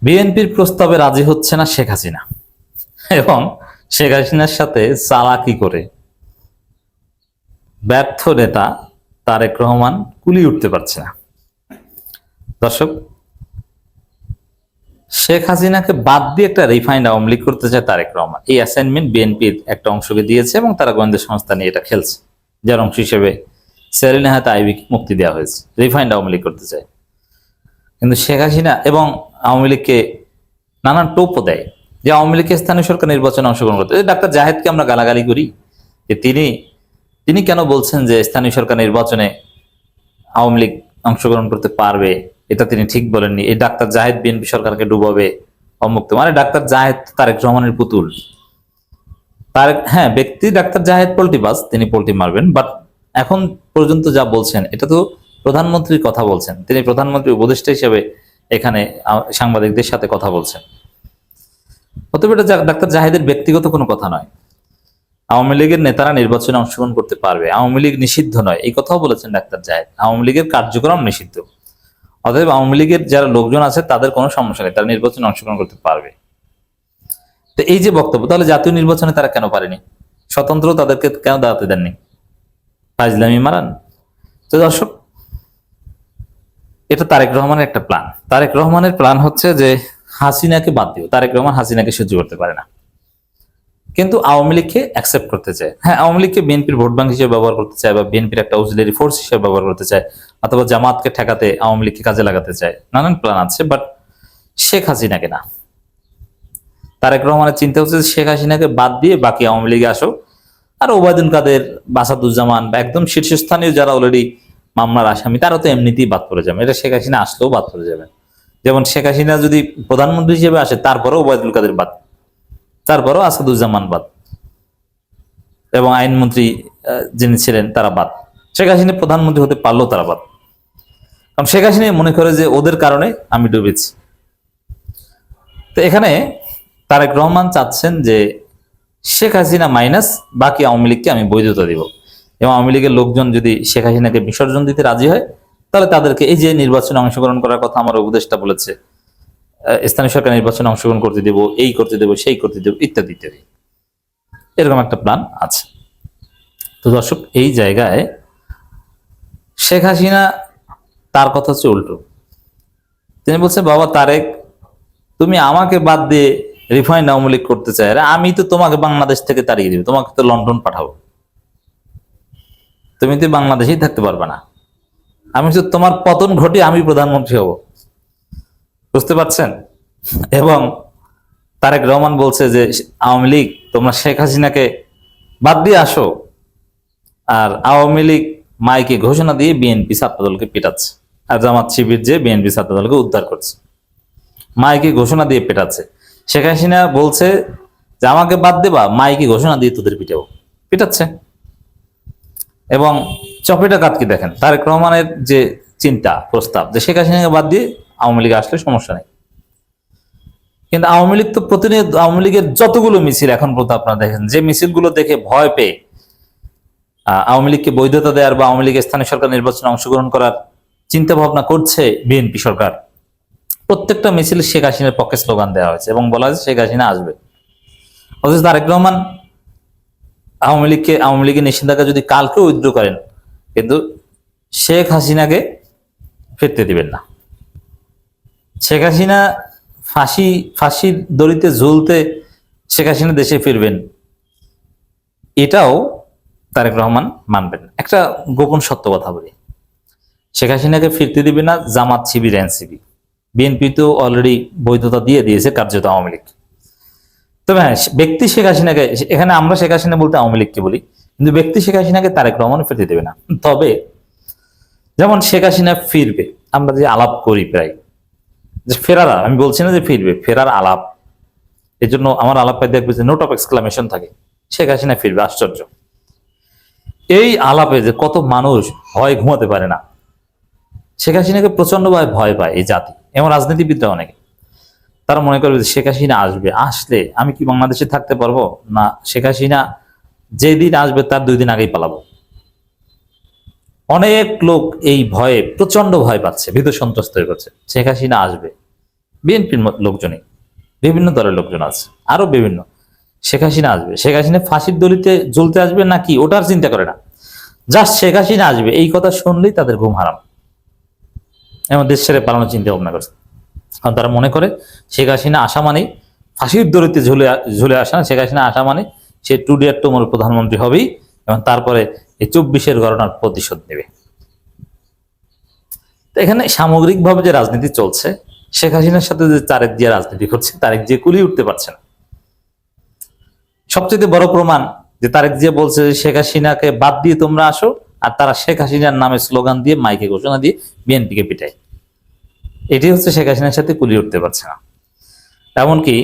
বিএনপির প্রস্তাবে রাজি হচ্ছে না শেখ হাসিনা, এবং শেখ হাসিনার সাথে চালাকি করে ব্যর্থ নেতা তারেক রহমান কুলিয়ে উঠতে পারছে না। দর্শক, শেখ হাসিনাকে বাদ দিয়ে একটা রিফাইন্ড আওয়ামী লীগ করতে চায় তারেক রহমান। এই অ্যাসাইনমেন্ট বিএনপির একটা অংশকে দিয়েছে এবং তারা গোয়েন্দা সংস্থা নিয়ে এটা খেলছে, যার অংশ হিসেবে সেলিনা হায়াত আইবিকে মুক্তি দেওয়া হয়েছে। রিফাইন্ড আওয়ামী লীগ করতে চায়, কিন্তু শেখ হাসিনা এবং আওয়ামী লীগকে নানান টোপও দেয় যে আওয়ামী লীগের স্থানীয় সরকার নির্বাচনে অংশগ্রহণ করতে। ডাক্তার জাহেদকে আমরা গালাগালি করি যে তিনি কেন বলছেন যে স্থানীয় সরকার নির্বাচনে আওয়ামী লীগ অংশগ্রহণ করতে পারবে, এটা তিনি ঠিক বলেননি। এই ডাক্তার জাহেদ বিএনপি সরকারকে ডুবাবে, অমুক্ত। মানে ডাক্তার জাহেদ তারেক রহমানের পুতুল। তারেক, হ্যাঁ, ব্যক্তি ডাক্তার জাহেদ পোল্টিবাজ, তিনি পোল্টি মারবেন, বাট এখন পর্যন্ত যা বলছেন এটা তো প্রধানমন্ত্রীর কথা বলছেন। তিনি প্রধানমন্ত্রী উপদেষ্টা হিসেবে এখানে সাংবাদিকদের সাথে কথা বলছেন। অতএব এটা ডাক্তার জাহেদের ব্যক্তিগত কোনো কথা নয়। আওয়ামী লীগের নেতারা নির্বাচনে অংশগ্রহণ করতে পারবে, আওয়ামী লীগ নিষিদ্ধ নয়, এই কথাও বলেছেন ডাক্তার জাহেদ। আওয়ামী লীগের কার্যক্রম নিষিদ্ধ, অতএব আওয়ামী লীগের যারা লোকজন আছে তাদের কোনো সমস্যা নেই, তারা নির্বাচনে অংশগ্রহণ করতে পারবে। তো এই যে বক্তব্য, তাহলে জাতীয় নির্বাচনে তারা কেন পারেনি? স্বতন্ত্র তাদেরকে কেন দাঁড়াতে দেননি? ফাজলামি মারান। তো দর্শক, এটা তারেক রহমানের একটা প্ল্যান। তারেক রহমানের প্ল্যান হচ্ছে যে হাসিনাকে বাদ দিও। তারেক রহমান হাসিনাকে সহ্য করতে পারে না, কিন্তু আওয়ামী লীগকে অ্যাকসেপ্ট করতে চায়। হ্যাঁ, আওয়ামী লীগকে বিএনপির ভোট ব্যাংক হিসেবে ব্যবহার করতে চায়, বা বিএনপির একটা অক্সিলারি ফোর্স হিসেবে ব্যবহার করতে চায়, অথবা জামাতকে ঠেকাতে আওয়ামী লীগকে কাজে লাগাতে চায়। নানান প্ল্যান আছে, বাট শেখ হাসিনাকে না। তারেক রহমানের চিন্তা হচ্ছে শেখ হাসিনাকে বাদ দিয়ে বাকি আওয়ামী লীগে আসো, আর ওবায়দুল কাদের, আসাদুজ্জামান বা একদম শীর্ষস্থানীয় যারা অলরেডি মামলার আসামি, তারা তো এমনিতেই বাদ পড়ে যাবে। এটা শেখ হাসিনা আসলেও বাদ পড়ে যাবে। যেমন শেখ হাসিনা যদি প্রধানমন্ত্রী হিসেবে আসে, তারপরেও ওবায়দুল কাদের বাদ, তারপরেও আসাদুজ্জামান বাদ, এবং আইনমন্ত্রী যিনি ছিলেন তারা বাদ। শেখ হাসিনা প্রধানমন্ত্রী হতে পারলেও তারা বাদ, কারণ শেখ হাসিনা মনে করে যে ওদের কারণে আমি ডুবেছি। তো এখানে তারেক রহমান চাচ্ছেন যে শেখ হাসিনা মাইনাস বাকি আওয়ামী লীগকে আমি বৈধতা দিব, এবং আওয়ামী লীগের লোকজন যদি শেখ হাসিনাকে বিসর্জন দিতে রাজি হয়, তাহলে তাদেরকে এই যে নির্বাচনে অংশগ্রহণ করার কথা আমার উপদেষ্টা বলেছে, স্থানীয় সরকার নির্বাচনে অংশগ্রহণ করতে দেব, এই করতে দেব, সেই করতে দেব, ইত্যাদি ইত্যাদি, এরকম একটা প্ল্যান আছে। তো দর্শক, এই জায়গায় শেখ হাসিনা, তার কথা হচ্ছে উল্টো। তিনি বলছেন, বাবা তারেক, তুমি আমাকে বাদ দিয়ে রিফাইন্ড আওয়ামী লীগ করতে চাই, আমি তো তোমাকে বাংলাদেশ থেকে তাড়িয়ে দিব, তোমাকে তো লন্ডন পাঠাবো, তুমি তো বাংলাদেশেই থাকতে পারবে না, আমি তো তোমার পতন ঘটিয়ে আমি প্রধানমন্ত্রী হব। বুঝতে পারছেন? এবং তারেক রহমান বলছে যে আওয়ামী লীগ, তোমরা শেখ হাসিনাকে বাদ দিয়ে আসো, আর আওয়ামী লীগ মাইকে ঘোষণা দিয়ে বিএনপি ছাত্রদলকে পেটাচ্ছে, আর জামাত শিবির যে বিএনপি ছাত্রদলকে উদ্ধার করছে, মাইকে ঘোষণা দিয়ে পেটাচ্ছে। শেখ হাসিনা বলছে যে আমাকে বাদ দেবা, মাইকে ঘোষণা দিয়ে তোদের পিটাচ্ছে। এবং চপেটা কাটকে দেখেন তারেক রহমানের যে চিন্তা প্রস্তাব, যে শেখ হাসিনাকে বাদ দিয়ে আওয়ামী লীগ আসলে সমস্যা নেই, কিন্তু আওয়ামী লীগ তো প্রতিনিয়ত, আওয়ামী লীগের যতগুলো মিছিল এখন পর্যন্ত আপনারা দেখেন, যে মিছিলগুলো দেখে ভয় পেয়ে আওয়ামী লীগকে বৈধতা দেওয়ার বা আওয়ামী লীগের স্থানীয় সরকার নির্বাচনে অংশগ্রহণ করার চিন্তা ভাবনা করছে বিএনপি সরকার, প্রত্যেকটা মিছিলে শেখ হাসিনার পক্ষে স্লোগান দেওয়া হয়েছে এবং বলা হয়েছে শেখ হাসিনা আসবে। অথচ তারেক রহমান আওয়ামী লীগের নিষেধাজ্ঞা যদি কালকে উইথড্র করেন, কিন্তু শেখ হাসিনাকে ফিরতে দিবেন না। শেখ হাসিনা ফাঁসির দড়িতে ঝুলতে শেখ হাসিনা দেশে ফিরবেন, এটাও তারেক রহমান মানবেন। একটা গোপন সত্য কথা বলি, শেখ হাসিনাকে ফিরতে দিবে না জামাত শিবির এনসিপি, বিএনপি তো অলরেডি বৈধতা দিয়ে দিয়েছে কার্যত আওয়ামী লীগ। তবে হ্যাঁ, ব্যক্তি শেখ হাসিনাকে, এখানে আমরা শেখ হাসিনা বলতে আওয়ামী লীগকে বলি, কিন্তু ব্যক্তি শেখ হাসিনাকে তারেক রহমান ফিরতে দেবে না। তবে যেমন শেখ হাসিনা ফিরবে, আমরা যে আলাপ করি প্রায়, যে ফেরার, আমি বলছি না যে ফিরবে, ফেরার আলাপ, এই জন্য আমার আলাপ দেখবে যে নোট অফ এক্সক্লামেশন থাকে, শেখ হাসিনা ফিরবে, আশ্চর্য। এই আলাপে যে কত মানুষ ভয় ঘুমাতে পারে না, শেখ হাসিনাকে প্রচন্ড ভয় পায় এই জাতি, এমন রাজনীতিবিদরা অনেকে, তারা মনে করবে শেখ হাসিনা আসবে, আসলে আমি কি বাংলাদেশে থাকতে পারবো না, শেখ হাসিনা যেদিন আসবে তার 2 দিন আগেই পালাবো। অনেক লোক এই ভয়ে প্রচন্ড ভয় পাচ্ছে, ভীত সন্ত্রস্ত হয়ে পড়ছে, শেখ হাসিনা আসবে, বিএনপির লোকজনই, বিভিন্ন দলের লোকজন আছে, আরো বিভিন্ন। শেখ হাসিনা আসবে, শেখ হাসিনা ফাঁসির দড়িতে ঝুলতে আসবে নাকি ওটার চিন্তা করে না, জাস্ট শেখ হাসিনা আসবে এই কথা শুনলেই তাদের ঘুম হারাম, এমন দেশ ছেড়ে পালানোর চিন্তা ভাবনা করছে। কারণ তারা মনে করে শেখ হাসিনা আসা মানেই ফাঁসির দড়িতে ঝুলে ঝুলে আসা না, শেখ হাসিনা আসা মানে সে টুডে টুমোর প্রধানমন্ত্রী হবেই এবং তারপরে এই 24-এর ঘটনার প্রতিশোধ নেবে। তো এখানে সামগ্রিকভাবে যে রাজনীতি চলছে, শেখ হাসিনার সাথে যে তারেক জিয়া রাজনীতি করছে, তারেক জিয়া কুলিয়ে উঠতে পারছে না। সবচেয়ে বড় প্রমাণ যে তারেক জিয়া বলছে যে শেখ হাসিনাকে বাদ দিয়ে তোমরা আসো, আর তারা শেখ হাসিনার নামে স্লোগান দিয়ে মাইকে ঘোষণা দিয়ে বিএনপিকে পিটায়। এটি হচ্ছে শেখ হাসিনার সাথে কুলিয়ে উঠতে পারছে না। এমনকি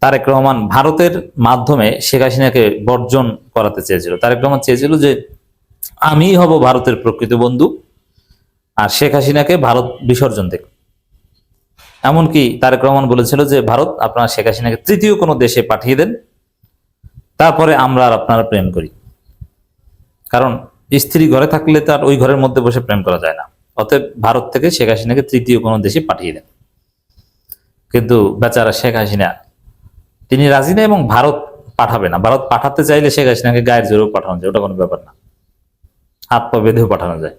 তারেক রহমান ভারতের মাধ্যমে শেখ হাসিনাকে বর্জন করাতে চেয়েছিল। তারেক রহমান চেয়েছিল যে আমি হব ভারতের প্রকৃত বন্ধু আর শেখ হাসিনাকে ভারত বিসর্জন দেখ। এমনকি তারেক রহমান বলেছিল যে ভারত আপনারা শেখ হাসিনাকে তৃতীয় কোনো দেশে পাঠিয়ে দেন, তারপরে আমরা আর আপনারা প্রেম করি। কারণ স্ত্রী ঘরে থাকলে তার ওই ঘরের মধ্যে বসে প্রেম করা যায় না, অতএব ভারত থেকে শেখ হাসিনাকে তৃতীয় কোনো দেশে পাঠিয়ে দেন। কিন্তু বেচারা শেখ হাসিনা তিনি রাজি না এবং ভারত পাঠাবে না। ভারত পাঠাতে চাইলে শেখ হাসিনাকে গায়ের জোরেও পাঠানো যায়, ওটা কোনো ব্যাপার না, হাত পা বেঁধেও পাঠানো যায়।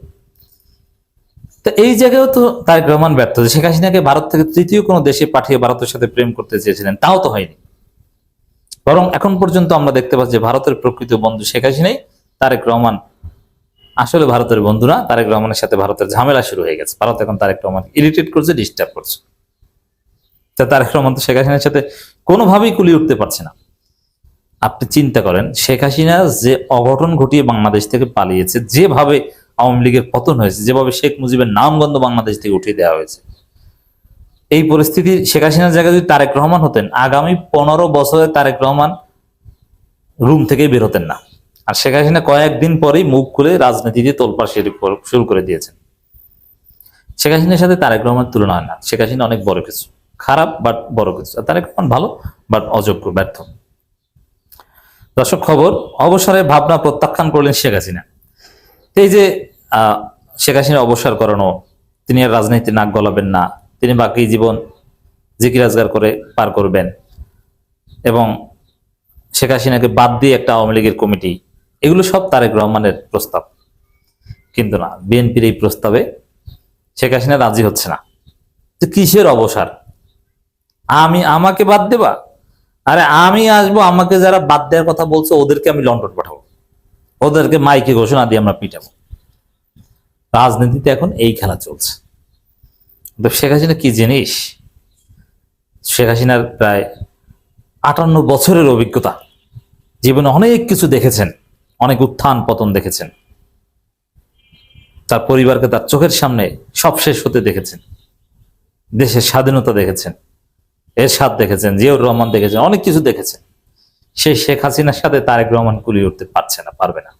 তো এই জায়গায়ও তো তারেক রহমান ব্যর্থ, শেখ হাসিনাকে ভারত থেকে তৃতীয় কোনো দেশে পাঠিয়ে ভারতের সাথে প্রেম করতে চেয়েছিলেন, তাও তো হয়নি। বরং এখন পর্যন্ত আমরা দেখতে পাচ্ছি ভারতের প্রকৃত বন্ধু শেখ হাসিনাই, তারেক রহমান আসলে ভারতের বন্ধু না। তারেক রহমানের সাথে ভারতের ঝামেলা শুরু হয়ে গেছে, ভারত এখন তারেক রহমান ইরিটেট করছে, ডিস্টার্ব করছে। তা তারেক রহমান তো শেখ হাসিনার সাথে কোনোভাবেই কুলিয়ে উঠতে পারছে না। আপনি চিন্তা করেন শেখ হাসিনা যে অঘটন ঘটিয়ে বাংলাদেশ থেকে পালিয়েছে, যেভাবে আওয়ামী লীগের পতন হয়েছে, যেভাবে শেখ মুজিবের নামগন্ধ বাংলাদেশ থেকে উঠিয়ে দেওয়া হয়েছে, এই পরিস্থিতি শেখ হাসিনার জায়গায় যদি তারেক রহমান হতেন, আগামী 15 বছরে তারেক রহমান রুম থেকেই বের হতেন না। আর শেখ হাসিনা কয়েকদিন পরেই মুখ খুলে রাজনীতিতে তোলপাড় শুরু করে দিয়েছেন। শেখ হাসিনার সাথে তারেক রহমান তুলনা হয় না। শেখ হাসিনা অনেক বড় কিছু, খারাপ বাট বড় কিছু, আর তারেক রহমান ভালো বাট অযোগ্য, ব্যর্থ। দর্শক, খবর অবসরের ভাবনা প্রত্যাখ্যান করলেন শেখ হাসিনা। এই যে শেখ হাসিনা অবসর করানো, তিনি আর রাজনীতি নাক গলাবেন না, তিনি বাকি জীবন জিকির আজগার করে পার করবেন এবং শেখ হাসিনাকে বাদ দিয়ে একটা আওয়ামী লীগের কমিটি, এগুলো সব তারেক রহমানের প্রস্তাব। কিন্তু না, বিএনপির এই প্রস্তাবে শেখ হাসিনা রাজি হচ্ছে না। তো কিসের অবসর? আমাকে বাদ দেবা? আরে আমি আসবো, আমাকে যারা বাদ দেওয়ার কথা বলছে ওদেরকে আমি লন্ডন পাঠাবো, ওদেরকে মাইকে ঘোষণা দিয়ে আমরা পিটাবো। রাজনীতিতে এখন এই খেলা চলছে। তো শেখ হাসিনা কি জিনিস? শেখ হাসিনার প্রায় 58 বছরের অভিজ্ঞতা, জীবনে অনেক কিছু দেখেছেন, অনেক উত্থান পতন দেখেছেন, তার পরিবারকে তার চোখের সামনে সব শেষ হতে দেখেছেন, দেশের স্বাধীনতা দেখেছেন, এরশাদ দেখেছেন, জিয়াউর রহমান দেখেছেন, অনেক কিছু দেখেছেন। সেই শেখ হাসিনার সাথে তারেক রহমান কুলিয়ে উঠতে পারছে না, পারবে না।